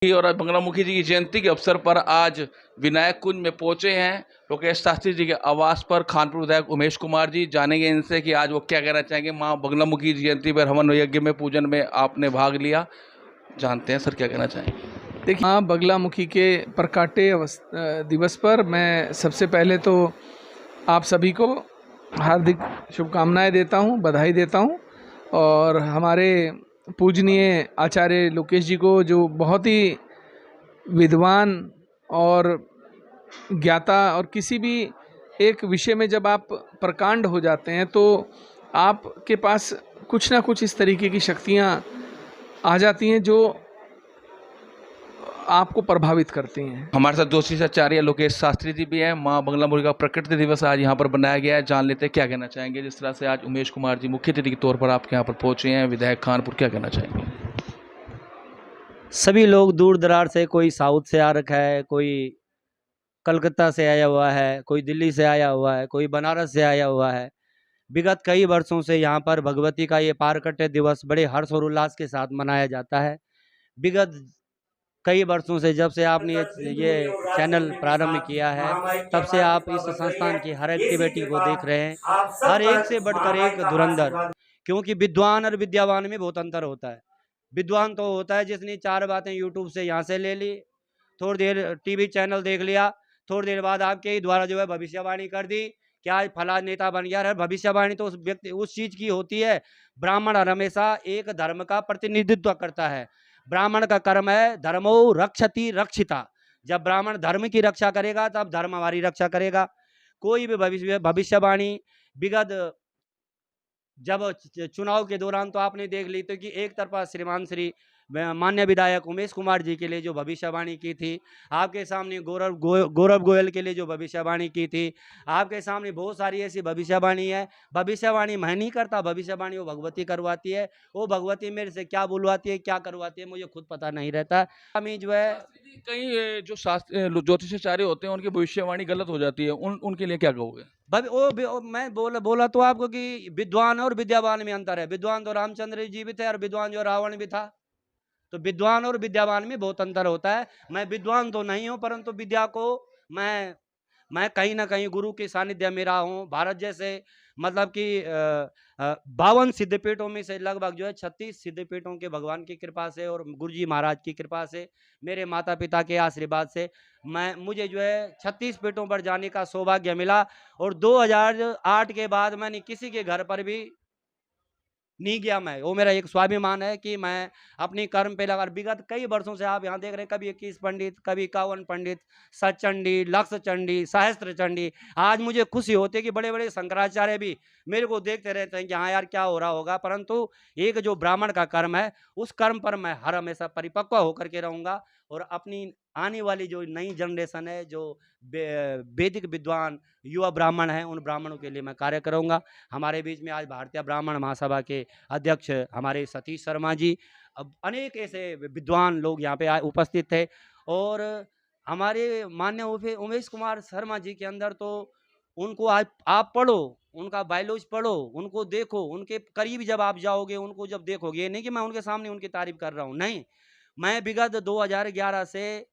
और बंगलामुखी जी की जयंती के अवसर पर आज विनायक कुंज में पहुंचे हैं लोकेश शास्त्री जी के आवास पर। खानपुर विधायक उमेश कुमार जी, जानेंगे इनसे कि आज वो क्या कहना चाहेंगे। मां बंगलामुखी जयंती पर हवन यज्ञ में पूजन में आपने भाग लिया, जानते हैं सर क्या कहना चाहेंगे। देखिए, माँ बगलामुखी के प्रकाट्य दिवस पर मैं सबसे पहले तो आप सभी को हार्दिक शुभकामनाएं देता हूं, बधाई देता हूं। और हमारे पूजनीय आचार्य लोकेश जी को, जो बहुत ही विद्वान और ज्ञाता, और किसी भी एक विषय में जब आप प्रकांड हो जाते हैं तो आपके पास कुछ ना कुछ इस तरीके की शक्तियाँ आ जाती हैं जो आपको प्रभावित करती हैं। हमारे साथ ज्योतिष आचार्य लोकेश शास्त्री जी भी हैं। मां बंगलामुखी का प्रकृति दिवस आज यहाँ पर बनाया गया है, जान लेते हैं क्या कहना चाहेंगे। जिस तरह से आज उमेश कुमार जी मुख्य अतिथि के तौर पर आपके यहाँ पर पहुंचे हैं, विधायक खानपुर, क्या कहना चाहेंगे। सभी लोग दूर दरार से, कोई साउथ से आ रखा है, कोई कलकत्ता से आया हुआ है, कोई दिल्ली से आया हुआ है, कोई बनारस से आया हुआ है। विगत कई वर्षों से यहाँ पर भगवती का ये पारकट्य दिवस बड़े हर्ष और उल्लास के साथ मनाया जाता है। विगत कई वर्षों से, जब से आपने ये चैनल प्रारंभ किया है, तब से आप इस संस्थान की हर एक्टिविटी को देख रहे हैं। हर एक से बढ़कर एक धुरंधर, क्योंकि विद्वान और विद्यावान में बहुत अंतर होता है। विद्वान तो होता है जिसने चार बातें यूट्यूब से यहाँ से ले ली, थोड़ी देर टीवी चैनल देख लिया, थोड़ी देर बाद आपके ही द्वारा जो है भविष्यवाणी कर दी, क्या फला नेता बन गया है। भविष्यवाणी तो उस व्यक्ति, उस चीज की होती है। ब्राह्मण हमेशा एक धर्म का प्रतिनिधित्व करता है। ब्राह्मण का कर्म है धर्मो रक्षति रक्षिता। जब ब्राह्मण धर्म की रक्षा करेगा तब धर्म हमारी रक्षा करेगा। कोई भी भविष्यवाणी विगत जब चुनाव के दौरान तो आपने देख ली तो कि एक तरफा श्रीमान श्री मान्य विधायक उमेश कुमार जी के लिए जो भविष्यवाणी की थी, आपके सामने गौरव गोयल के लिए जो भविष्यवाणी की थी, आपके सामने बहुत सारी ऐसी भविष्यवाणी है। भविष्यवाणी मैं नहीं करता, भविष्यवाणी वो भगवती करवाती है। वो भगवती मेरे से क्या बुलवाती है, क्या करवाती है, मुझे खुद पता नहीं रहता। हमें जो है कई जो शास्त्र ज्योतिषाचार्य होते हैं उनकी भविष्यवाणी गलत हो जाती है, उनके लिए क्या कहोगे। मैं बोला तो आपको कि विद्वान और विद्यावान में अंतर है। विद्वान तो रामचंद्र जी भी थे और विद्वान जो रावण भी था। तो विद्वान और विद्यावान में बहुत अंतर होता है। मैं विद्वान तो नहीं हूं, परंतु विद्या को मैं कहीं ना कहीं गुरु के सानिध्य में रहा हूँ। भारत जैसे मतलब कि 52 सिद्धपीठों में से लगभग जो है 36 सिद्धपीठों के भगवान की कृपा से और गुरु जी महाराज की कृपा से, मेरे माता पिता के आशीर्वाद से मुझे जो है 36 पीठों पर जाने का सौभाग्य मिला। और 2008 के बाद मैंने किसी के घर पर भी नहीं गया। मैं, वो मेरा एक स्वाभिमान है कि मैं अपनी कर्म पे लगा। विगत कई वर्षों से आप यहाँ देख रहे हैं, कभी 21 पंडित, कभी 51 पंडित, सचंडी, लक्ष्य चंडी, सहस्त्र चंडी। आज मुझे खुशी होती है कि बड़े बड़े शंकराचार्य भी मेरे को देखते रहते हैं कि हाँ यार क्या हो रहा होगा। परंतु एक जो ब्राह्मण का कर्म है, उस कर्म पर मैं हर हमेशा परिपक्व होकर के रहूंगा। और अपनी आने वाली जो नई जनरेशन है, जो वैदिक विद्वान युवा ब्राह्मण हैं, उन ब्राह्मणों के लिए मैं कार्य करूंगा। हमारे बीच में आज भारतीय ब्राह्मण महासभा के अध्यक्ष हमारे सतीश शर्मा जी, अब अनेक ऐसे विद्वान लोग यहाँ पे उपस्थित थे। और हमारे मान्य उमेश कुमार शर्मा जी के अंदर तो उनको आज आप पढ़ो, उनका बायोलॉजी पढ़ो, उनको देखो, उनके करीब जब आप जाओगे, उनको जब देखोगे, नहीं कि मैं उनके सामने उनकी तारीफ कर रहा हूँ, नहीं, मैं विगत 2011 से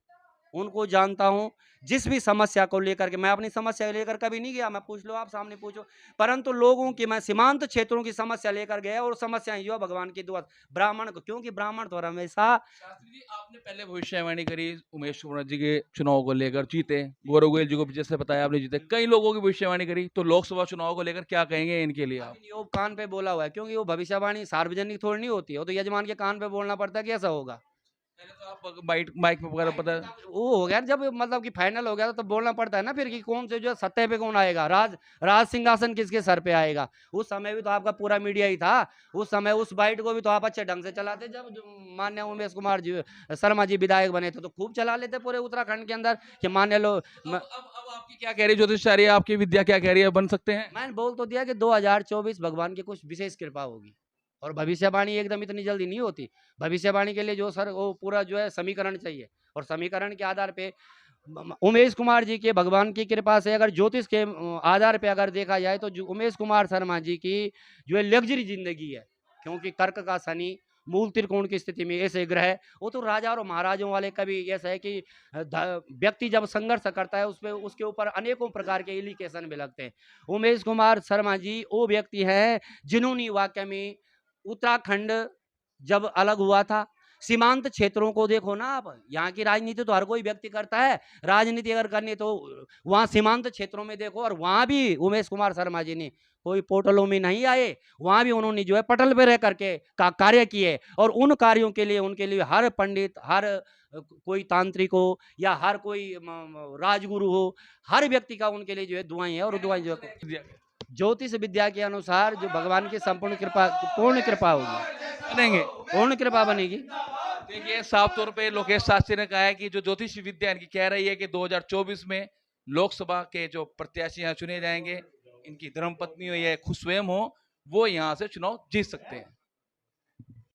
उनको जानता हूं। जिस भी समस्या को लेकर के, मैं अपनी समस्या लेकर कभी नहीं गया, मैं पूछ लो, आप सामने पूछो, परंतु लोगों की मैं सीमांत क्षेत्रों की समस्या लेकर गया। और समस्याएं जो भगवान की दुआ ब्राह्मण को, क्योंकि ब्राह्मण तो हमेशा। शास्त्री जी, आपने पहले भविष्यवाणी करी उमेश कुमार जी के चुनाव को लेकर, जीते। गौरव गोयल जी को भी जैसे बताया आपने, जीते। कई लोगों की भविष्यवाणी करी, तो लोकसभा चुनाव को लेकर क्या कहेंगे इनके लिए आप। वो कान पे बोला हुआ है, क्योंकि वो भविष्यवाणी सार्वजनिक थोड़ी नहीं होती है, वो तो यजमान के कान पे बोलना पड़ता है कि ऐसा होगा। पहले तो आप माइक में वगैरह पता है। वो हो गया जब मतलब कि फाइनल हो गया तो बोलना पड़ता है ना फिर कि कौन से जो सत्ते पे कौन आएगा, राज सिंहासन किसके सर पे आएगा। उस समय भी तो आपका पूरा मीडिया ही था। उस समय उस बाइट को भी तो आप अच्छे ढंग से चलाते। जब मान्य उमेश कुमार जी शर्मा जी विधायक बने थे तो खूब चला लेते पूरे उत्तराखंड के अंदर कि मान्य लो। अब आपकी क्या कह रही है ज्योतिषाचार्य, आपकी विद्या क्या कह रही है, बन सकते हैं। मैंने बोल तो दिया कि 2024 भगवान की कुछ विशेष कृपा होगी। और भविष्यवाणी एकदम इतनी जल्दी नहीं होती। भविष्यवाणी के लिए जो सर वो पूरा जो है समीकरण चाहिए। और समीकरण के आधार पे उमेश कुमार जी के भगवान की कृपा से, अगर ज्योतिष के आधार पे अगर देखा जाए तो उमेश कुमार शर्मा जी की जो है लग्जरी जिंदगी है, क्योंकि कर्क का शनि मूल त्रिकोण की स्थिति में ऐसे ग्रह, वो तो राजा और महाराजों वाले का भी ऐसा है कि व्यक्ति जब संघर्ष करता है उसपे उसके ऊपर अनेकों प्रकार के एलिगेशन भी लगते हैं। उमेश कुमार शर्मा जी वो व्यक्ति हैं जिन्होंने वाकई में उत्तराखंड जब अलग हुआ था, सीमांत क्षेत्रों को देखो ना आप, यहाँ की राजनीति तो हर कोई व्यक्ति करता है, राजनीति अगर करनी तो वहाँ सीमांत क्षेत्रों में देखो, और वहाँ भी उमेश कुमार शर्मा जी ने कोई पोर्टलों में नहीं आए, वहाँ भी उन्होंने जो है पटल पे रह करके कार्य किए, और उन कार्यों के लिए उनके लिए हर पंडित, हर कोई तांत्रिक हो या हर कोई राजगुरु हो, हर व्यक्ति का उनके लिए जो है दुआएं है, और दुआएं जो है ज्योतिष विद्या के अनुसार जो भगवान की संपूर्ण कृपा, पूर्ण कृपा होगी, बनेंगे। पूर्ण कृपा बनेगी। देखिए साफ तौर पे लोकेश शास्त्री ने कहा है कि जो ज्योतिष विद्या इनकी कह रही है कि 2024 में लोकसभा के जो प्रत्याशी यहाँ चुने जाएंगे, इनकी धर्मपत्नी हो या खुद स्वयं हो, वो यहाँ से चुनाव जीत सकते हैं।